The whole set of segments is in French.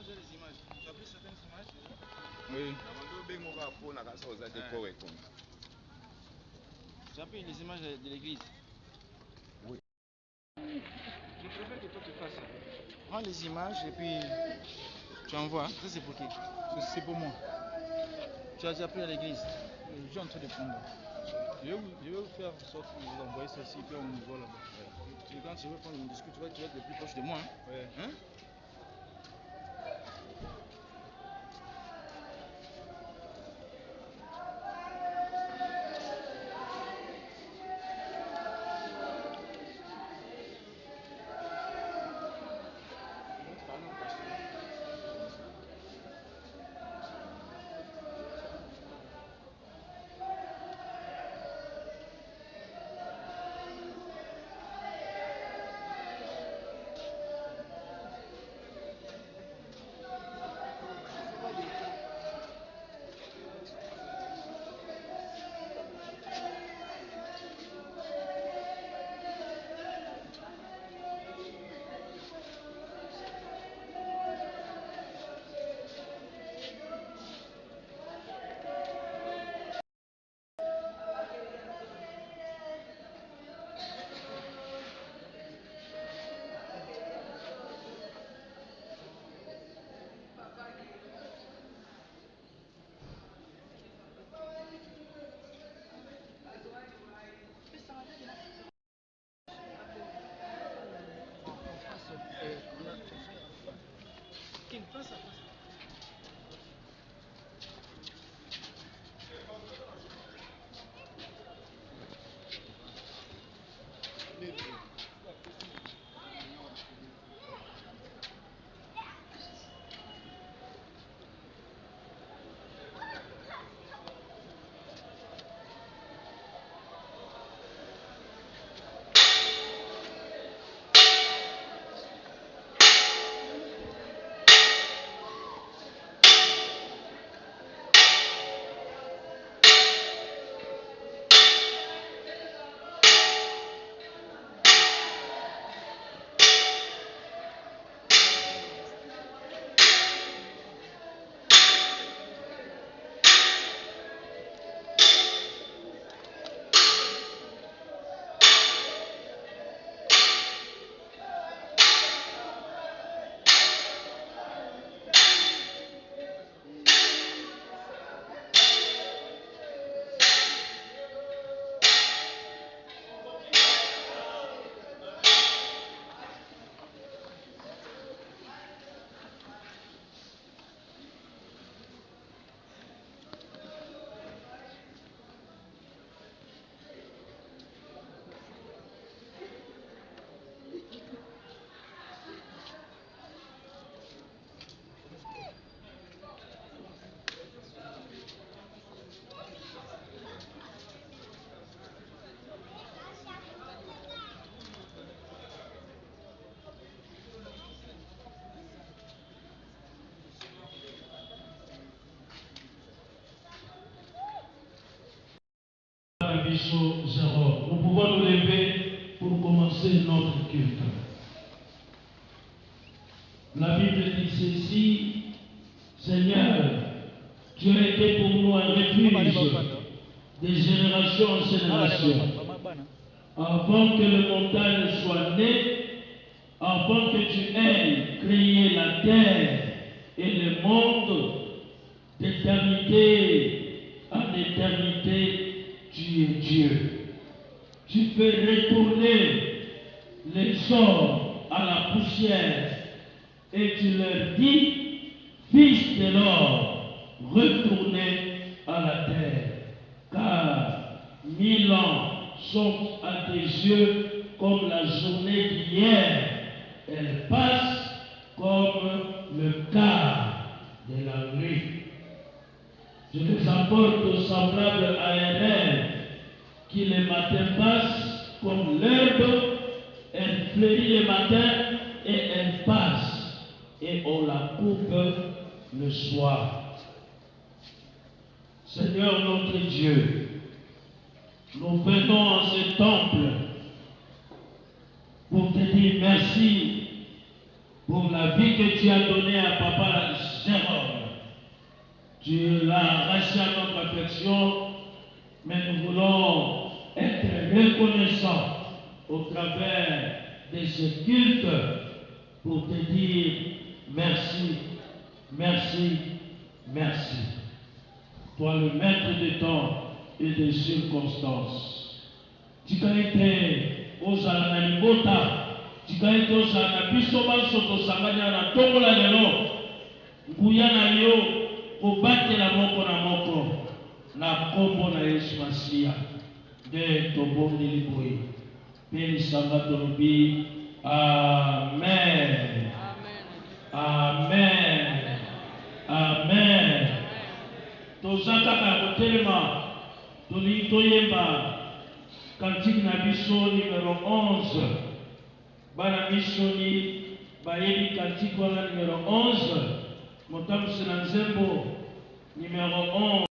j'ai les images. Tu as pris certaines images? Oui. Tu as pris les images de l'église? Oui. Je préfère que toi tu fasses ça. Prends les images et puis tu envoies. Ça c'est pour qui? C'est pour moi. Tu as déjà pris à l'église? Je suis en train de prendre. Je vais vous faire en sorte que vous envoyez ceci puis on nous voit là-bas. Quand tu veux prendre une discussion, tu vas être le plus proche de moi. Hein? Ouais. Hein? Nous pouvons nous lever pour commencer notre culte. La Bible dit ceci: Seigneur, tu as été pour nous un refuge de génération en génération. Avant que les montagnes soient nées, avant que tu aies créé la terre et le monde, d'éternité en éternité, tu es Dieu. Tu fais retourner les hommes à la poussière et tu leur dis: fils de l'homme, retournez à la terre, car 1000 ans sont à tes yeux comme la journée d'hier. Elle passe comme le quart de la nuit. Je les apporte semblable à un rêve qui le matin passe comme l'herbe, elle fleurit le matin et elle passe, et on la coupe le soir. Seigneur notre Dieu, nous venons en ce temple pour te dire merci pour la vie que tu as donnée à Papa Jérôme. Tu l'as arraché à notre affection, mais nous voulons être reconnaissants au travers de ce culte pour te dire merci, merci, merci. Toi le maître des temps et des circonstances. Tu as été aux Alanibota, tu as été aux Anabisoban Sotosanganya na Tomola Lelo, Bouyana Yo, au battre la moko na moko, na kombo na Yesu Masia, de Tobondi Liboui. Béni Sabatolobi, Amen. Amen. Amen. Tozaka ka kotelema, toli toyemba, kantique na biso numéro 11. Bana misoni, bayebi kantique wana numéro 11. Motamusi na nzembo, numéro 11.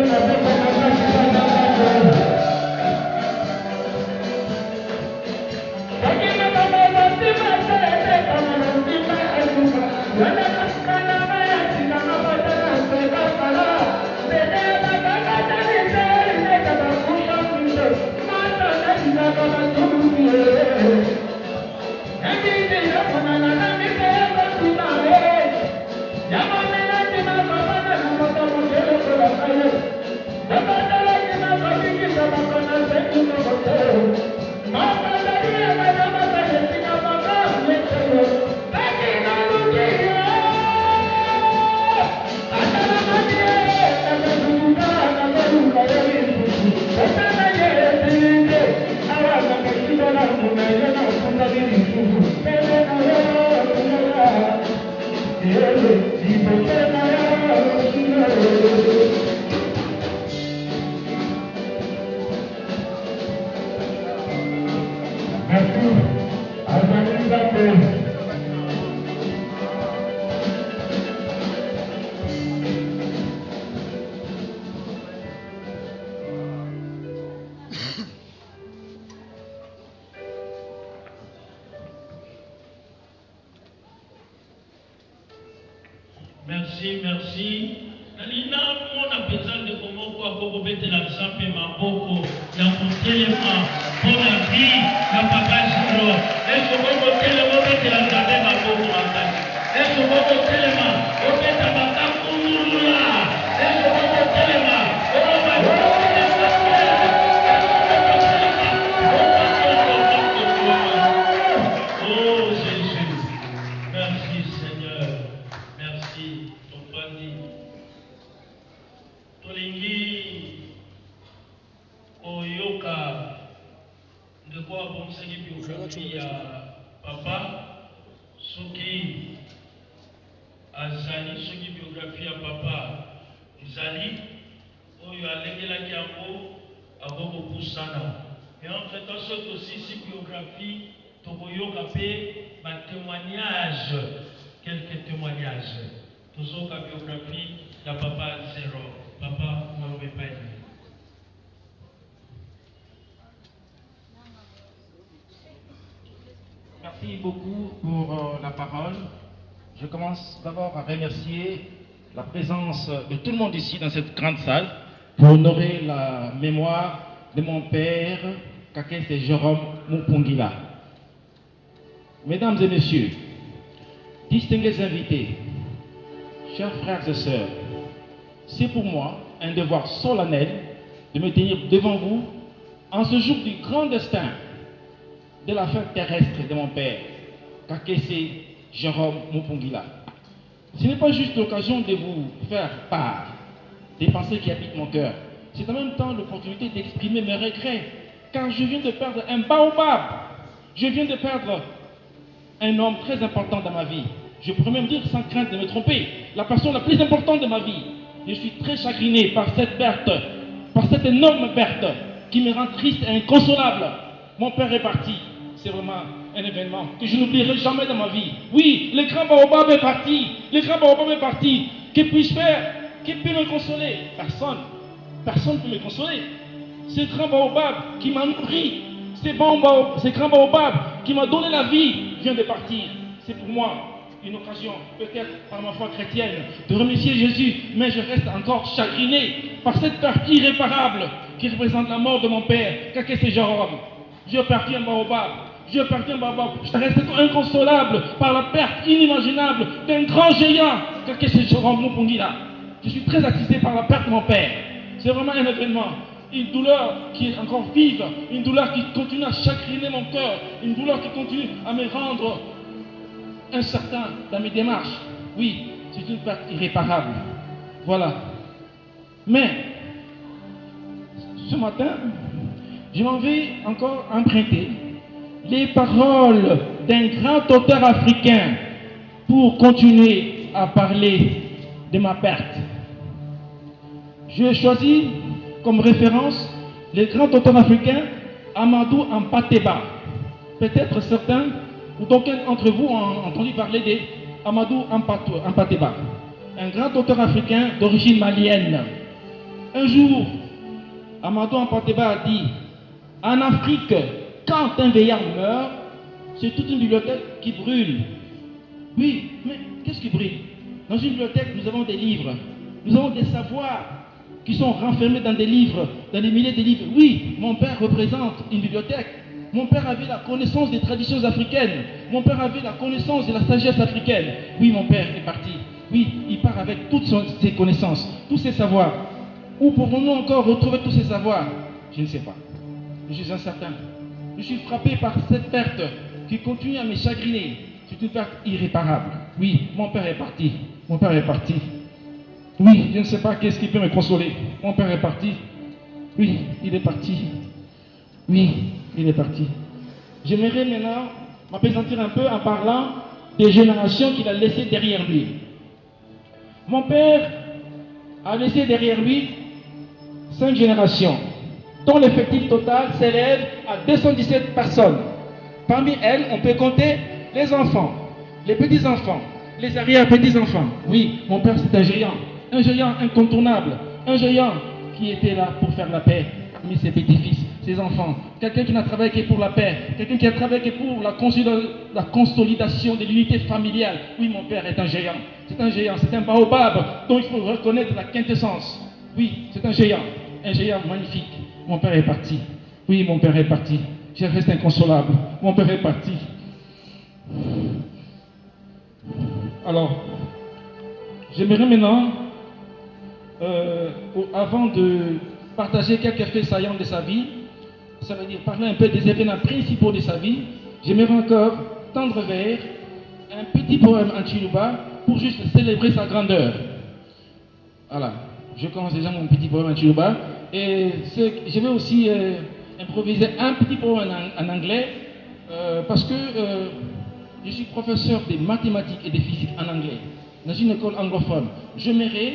Thank you. Merci, merci. Nalina, on a besoin de comment pour mettre l'argent et ma boko, la montelema, pour la vie, la papa Giro. Est-ce que vous mettez le moment de l'argent et ma boko, est-ce que vous mettez le moment, on met ta bata pour là. Est-ce que vous mettez le moment, on va oh Jésus, merci Seigneur, merci, ton Pandi. Tolingi Oyoka de quoi bon c'est biographie à papa Soki Azali Soki biographie à papa Zali Oyo Alengela Kiambo Abobo Poussana et en fait ce aussi si biographie Tokoyoka pe ma témoignage quelques témoignages toujours la biographie la papa zéro papa Maoubé Paye. Merci beaucoup pour la parole. Je commence d'abord à remercier la présence de tout le monde ici dans cette grande salle pour honorer la mémoire de mon père, Kakese Jérôme Mupungila. Mesdames et messieurs, distingués invités, chers frères et sœurs, c'est pour moi un devoir solennel de me tenir devant vous en ce jour du grand destin de la fin terrestre de mon père, Kakese Jérôme Mupungila. Ce n'est pas juste l'occasion de vous faire part des pensées qui habitent mon cœur, c'est en même temps l'opportunité d'exprimer mes regrets, car je viens de perdre un baobab, je viens de perdre un homme très important dans ma vie. Je pourrais même dire sans crainte de me tromper, la personne la plus importante de ma vie. Je suis très chagriné par cette perte, par cette énorme perte qui me rend triste et inconsolable. Mon père est parti. C'est vraiment un événement que je n'oublierai jamais dans ma vie. Oui, le grand baobab est parti. Le grand baobab est parti. Que puis-je faire? Qui peut me consoler? Personne. Personne ne peut me consoler. Ce grand baobab qui m'a nourri, ce grand baobab qui m'a donné la vie vient de partir. C'est pour moi une occasion, peut-être par ma foi chrétienne, de remercier Jésus, mais je reste encore chagriné par cette perte irréparable qui représente la mort de mon père, Kakese Jérôme. J'ai perdu un baobab, j'ai perdu un baobab, je reste inconsolable par la perte inimaginable d'un grand géant, Kakese Jérôme Mupungila. Je suis très attisé par la perte de mon père. C'est vraiment un événement, une douleur qui est encore vive, une douleur qui continue à chagriner mon cœur, une douleur qui continue à me rendre incertain dans mes démarches. Oui, c'est une perte irréparable. Voilà. Mais, ce matin, je m'en vais encore emprunter les paroles d'un grand auteur africain pour continuer à parler de ma perte. J'ai choisi comme référence le grand auteur africain Amadou Hampâté-Bâ. Peut-être certains ou d'aucuns d'entre vous ont entendu parler d'Amadou Hampâté-Bâ, un grand auteur africain d'origine malienne. Un jour, Amadou Hampâté-Bâ a dit: en Afrique, quand un vieillard meurt, c'est toute une bibliothèque qui brûle. Oui, mais qu'est-ce qui brûle? Dans une bibliothèque, nous avons des livres, nous avons des savoirs qui sont renfermés dans des livres, dans des milliers de livres. Oui, mon père représente une bibliothèque. Mon père avait la connaissance des traditions africaines. Mon père avait la connaissance de la sagesse africaine. Oui, mon père est parti. Oui, il part avec toutes ses connaissances, tous ses savoirs. Où pouvons-nous encore retrouver tous ces savoirs? Je ne sais pas. Je suis incertain. Je suis frappé par cette perte qui continue à me chagriner. C'est une perte irréparable. Oui, mon père est parti. Mon père est parti. Oui, je ne sais pas qu'est-ce qui peut me consoler. Mon père est parti. Oui, il est parti. Oui, il est parti. J'aimerais maintenant m'appesantir un peu en parlant des générations qu'il a laissées derrière lui. Mon père a laissé derrière lui 5 générations, dont l'effectif total s'élève à 217 personnes. Parmi elles, on peut compter les enfants, les petits-enfants, les arrière-petits-enfants. Oui, mon père c'est un géant incontournable, un géant qui était là pour faire la paix parmi ses petits-fils, ses enfants. Quelqu'un qui n'a travaillé que pour la paix, quelqu'un qui a travaillé que pour la consolidation de l'unité familiale. Oui, mon père est un géant, c'est un baobab dont il faut reconnaître la quintessence. Oui, c'est un géant magnifique. Mon père est parti. Oui, mon père est parti. Je reste inconsolable. Mon père est parti. Alors, j'aimerais maintenant, avant de partager quelques faits saillants de sa vie, ça veut dire parler un peu des événements principaux de sa vie, j'aimerais encore tendre vers un petit poème en Chiluba pour juste célébrer sa grandeur. Voilà, je commence déjà mon petit poème en Chiluba et je vais aussi improviser un petit poème en anglais parce que je suis professeur de mathématiques et de physique en anglais dans une école anglophone. J'aimerais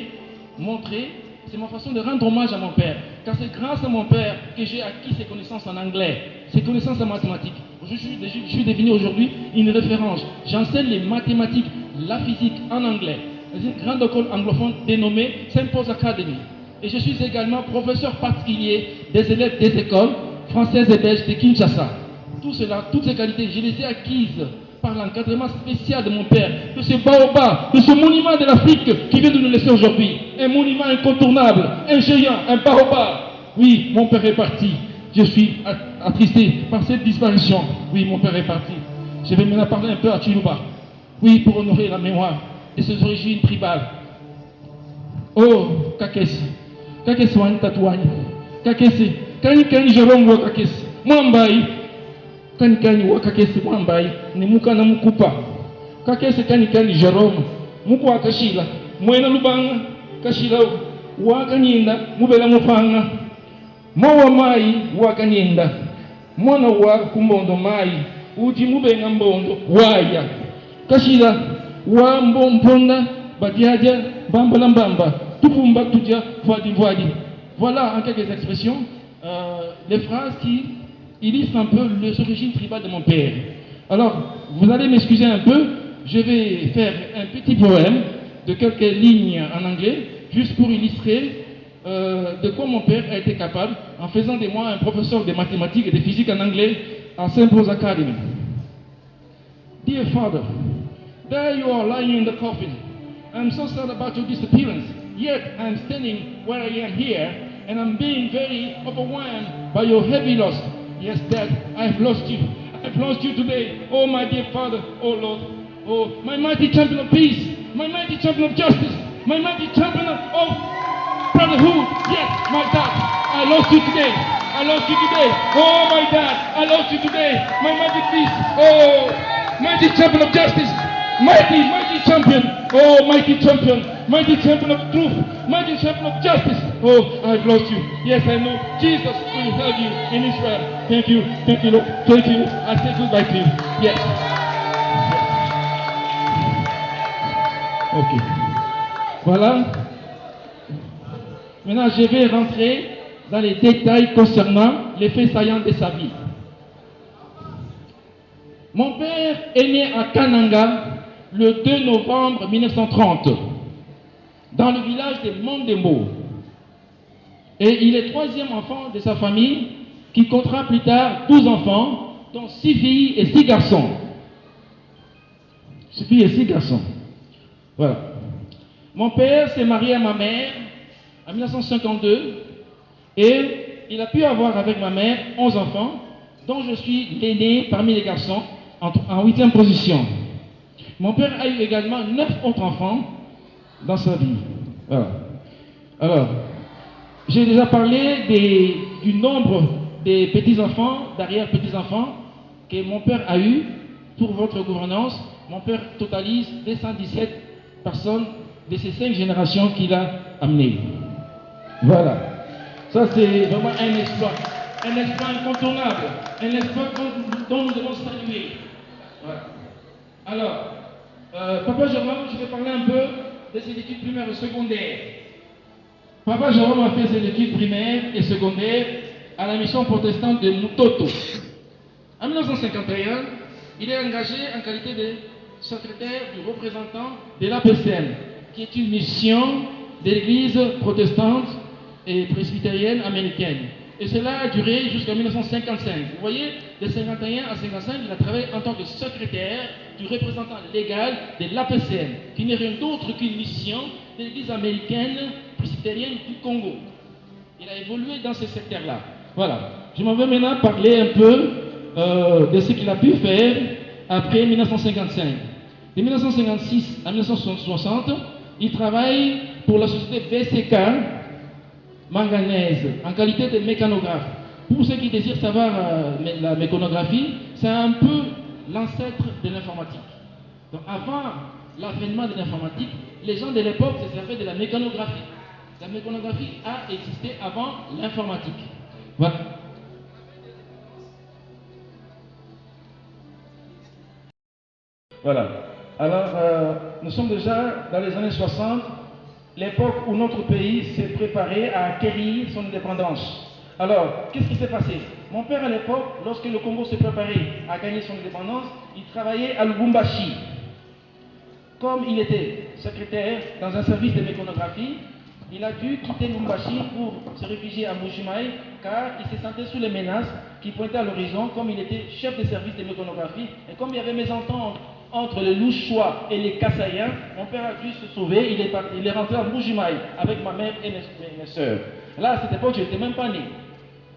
montrer, c'est ma façon de rendre hommage à mon père, car c'est grâce à mon père que j'ai acquis ces connaissances en anglais, ces connaissances en mathématiques. Je suis devenu aujourd'hui une référence. J'enseigne les mathématiques, la physique en anglais dans une grande école anglophone dénommée St. Paul's Academy. Et je suis également professeur particulier des élèves des écoles françaises et belges de Kinshasa. Tout cela, toutes ces qualités, je les ai acquises par l'encadrement spécial de mon père, de ce baobab, de ce monument de l'Afrique qui vient de nous laisser aujourd'hui. Un monument incontournable, un géant, un baobab. Oui, mon père est parti. Je suis attristé par cette disparition. Oui, mon père est parti. Je vais maintenant parler un peu à Chiluba. Oui, pour honorer la mémoire de ses origines tribales. Oh, Kakesi. Kakesi wani tatuani. Kakesi. Kani Jérôme wa Kakesi. Mwambai. Kani wa Kakesi Mwambai. Ni muka na mukupa. Kakesi kani Jérôme. Muku wa Kashila. Mwena lubanga. Kashila wa kanyinda. Mubela mufanga. Mawa mai wa kanyinda. Mwana wa kumbondo mai. Uji mubenga mbondo. Waya. Kashila wa mponda. Badiaja. Bambala mbamba. Tupumba tuja. Voidi voidi. Voilà en quelques expressions les phrases qui illustrent un peu les origines tribales de mon père. Alors, vous allez m'excuser un peu, je vais faire un petit poème de quelques lignes en anglais, juste pour illustrer de quoi mon père a été capable en faisant de moi un professeur de mathématiques et de physique en anglais à St. Paul's Academy. Dear father, there you are lying in the coffin. I'm so sad about your disappearance, yet I'm standing where I am here, and I'm being very overwhelmed by your heavy loss. Yes, Dad, I've lost you. I've lost you today. Oh, my dear Father, oh Lord, oh, my mighty champion of peace, my mighty champion of justice, my mighty champion of brotherhood. Yes, my Dad, I lost you today. I lost you today. Oh, my Dad, I lost you today. My mighty peace. Oh, mighty champion of justice. Mighty champion. Oh, mighty champion of truth, mighty champion of justice. Oh, I've lost you. Yes, I know. Jesus will help you in Israel. Thank you, Lord. Thank you. I say goodbye to you. Yes. Ok. Voilà. Maintenant, je vais rentrer dans les détails concernant les faits saillants de sa vie. Mon père est né à Kananga le 2 novembre 1930, dans le village de Mandembo. Et il est 3e enfant de sa famille, qui comptera plus tard 12 enfants, dont 6 filles et 6 garçons. 6 filles et 6 garçons. Voilà. Mon père s'est marié à ma mère en 1952, et il a pu avoir avec ma mère 11 enfants, dont je suis l'aîné parmi les garçons, en 8e position. Mon père a eu également 9 autres enfants dans sa vie. Voilà. Alors, j'ai déjà parlé du nombre des petits-enfants, d'arrière-petits-enfants que mon père a eu pour votre gouvernance. Mon père totalise 217 personnes de ces 5 générations qu'il a amenées. Voilà. Ça, c'est vraiment un exploit incontournable, un exploit dont nous devons saluer. Voilà. Alors, Papa Jérôme, je vais parler un peu de ses études primaires et secondaires. Papa Jérôme a fait ses études primaires et secondaires à la mission protestante de Mutoto. En 1951, il est engagé en qualité de secrétaire du représentant de l'APCM, qui est une mission de l'église protestante et presbytérienne américaine. Et cela a duré jusqu'en 1955. Vous voyez, de 51 à 55, il a travaillé en tant que secrétaire du représentant légal de l'APCM, qui n'est rien d'autre qu'une mission de l'église américaine presbytérienne du Congo. Il a évolué dans ce secteur-là. Voilà. Je m'en vais maintenant parler un peu de ce qu'il a pu faire après 1955. De 1956 à 1960, il travaille pour la société BCK Manganèse en qualité de mécanographe. Pour ceux qui désirent savoir la mécanographie, c'est un peu l'ancêtre de l'informatique. Donc avant l'avènement de l'informatique, les gens de l'époque se servaient de la mécanographie. La mécanographie a existé avant l'informatique. Voilà. Voilà. Alors, nous sommes déjà dans les années 60, l'époque où notre pays s'est préparé à acquérir son indépendance. Alors, qu'est-ce qui s'est passé? Mon père, à l'époque, lorsque le Congo s'est préparé à gagner son indépendance, il travaillait à Lubumbashi. Comme il était secrétaire dans un service de mécanographie, il a dû quitter Lubumbashi pour se réfugier à Mbuji-Mayi car il se sentait sous les menaces qui pointaient à l'horizon, comme il était chef de service de mécanographie et comme il y avait mésentente entre les Louchois et les Kassaïens, mon père a dû se sauver, il est rentré à Mbuji-Mayi avec ma mère et mes soeurs. Là, à cette époque, je n'étais même pas né.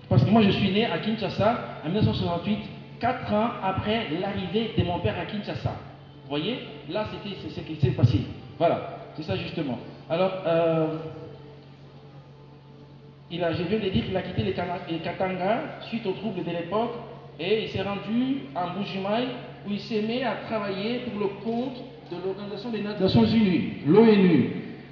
Parce que moi, je suis né à Kinshasa en 1968, 4 ans après l'arrivée de mon père à Kinshasa. Vous voyez, là, c'est ce qui s'est passé. Voilà, c'est ça justement. Alors, je viens de dire qu'il a quitté les Katanga suite aux troubles de l'époque et il s'est rendu à Mbuji-Mayi où il s'est mis à travailler pour le compte de l'Organisation des Nations Unies, l'ONU.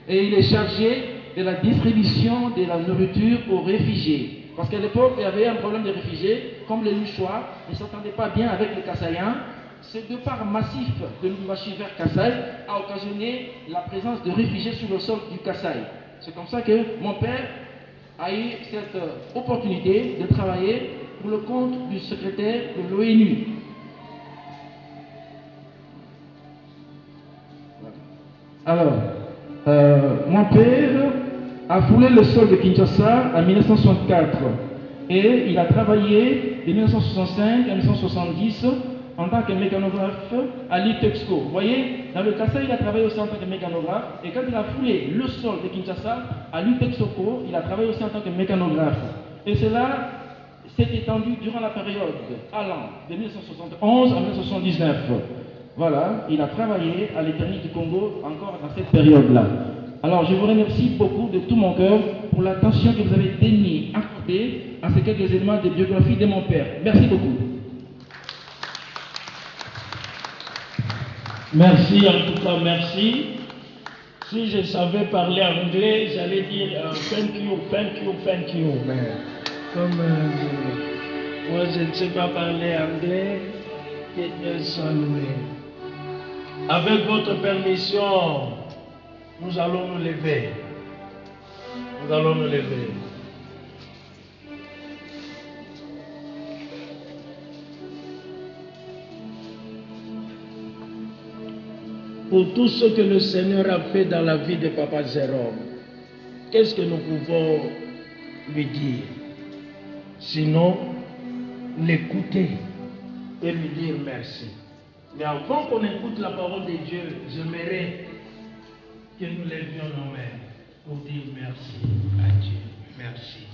Et il est chargé de la distribution de la nourriture aux réfugiés. Parce qu'à l'époque, il y avait un problème de réfugiés, comme les Louchois ne s'entendaient pas bien avec les Kassaïens. Ce départ massif de Lubumbashi vers Kasaï a occasionné la présence de réfugiés sur le sol du Kasaï. C'est comme ça que mon père a eu cette opportunité de travailler pour le compte du secrétaire de l'ONU. Alors, mon père a foulé le sol de Kinshasa en 1964 et il a travaillé de 1965 à 1970 en tant que mécanographe à l'ITEXCO. Vous voyez, dans le Kasaï, il a travaillé aussi en tant que mécanographe et quand il a foulé le sol de Kinshasa à l'ITEXCO, il a travaillé aussi en tant que mécanographe. Et cela s'est étendu durant la période allant de 1971 à 1979. Voilà, il a travaillé à l'Éternité du Congo encore dans cette période-là. Alors, je vous remercie beaucoup de tout mon cœur pour l'attention que vous avez daignée accorder à ces quelques éléments de biographie de mon père. Merci beaucoup. Merci, en tout cas, merci. Si je savais parler anglais, j'allais dire thank you, thank you, thank you. Mais comme moi, je ne sais pas parler anglais, que Dieu soit loué. Avec votre permission, nous allons nous lever. Nous allons nous lever. Pour tout ce que le Seigneur a fait dans la vie de Papa Jérôme, qu'est-ce que nous pouvons lui dire? Sinon, l'écouter et lui dire merci. Mais avant qu'on écoute la parole de Dieu, j'aimerais que nous levions nos mains pour dire merci à Dieu. Merci.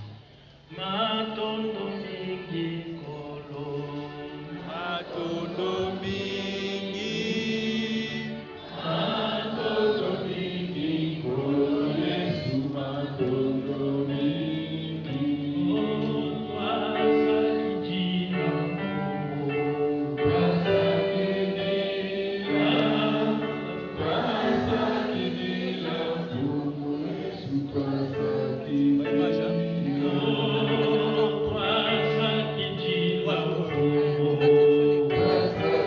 Matondo mingi kolo, matondo mingi, matondo mingi kolo, Yesu matondo mingi. Oh, toi sakijina Mungu, toi sakijina, toi sakijina Mungu, Yesu toi sakijina. Oh, toi sakijina Mungu, toi sakijina.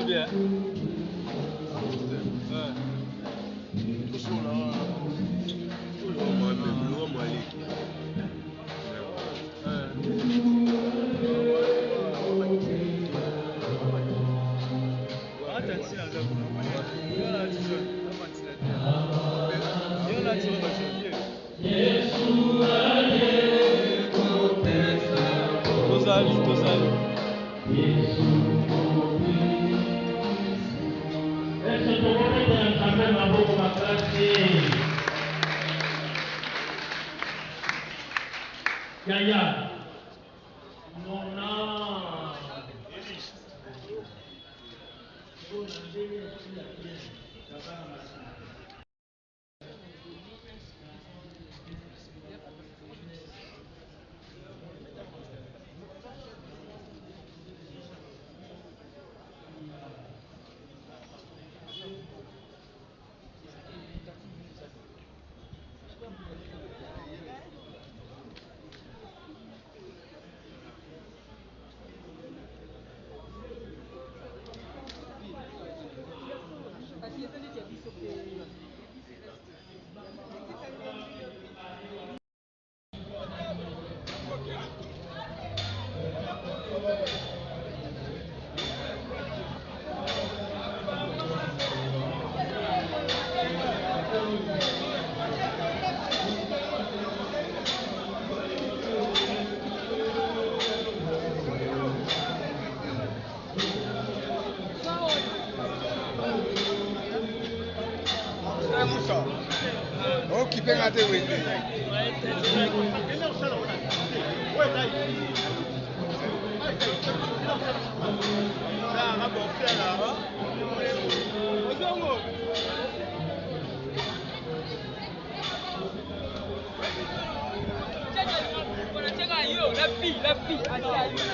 bien. Yaya. La fille, Pardon.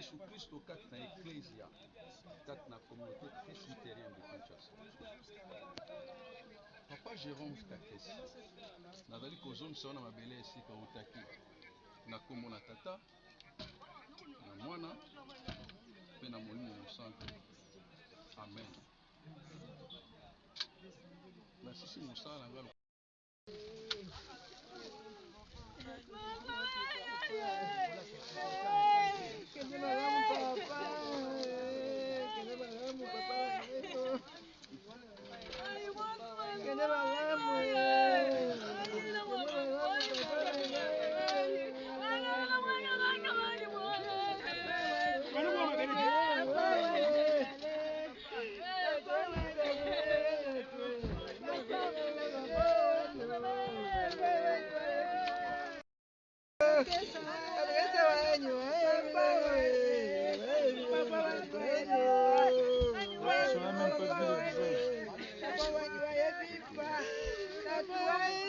Yesu Kristo kati na Ecclesia, kati na communauté presbytérienne de Kinshasa. Papa Jérôme Kakesi, nazali kozongisa wana mabele esika otaki na kombo na tata na mwana Amen. Merci, c'est mon sang, Tatuagem.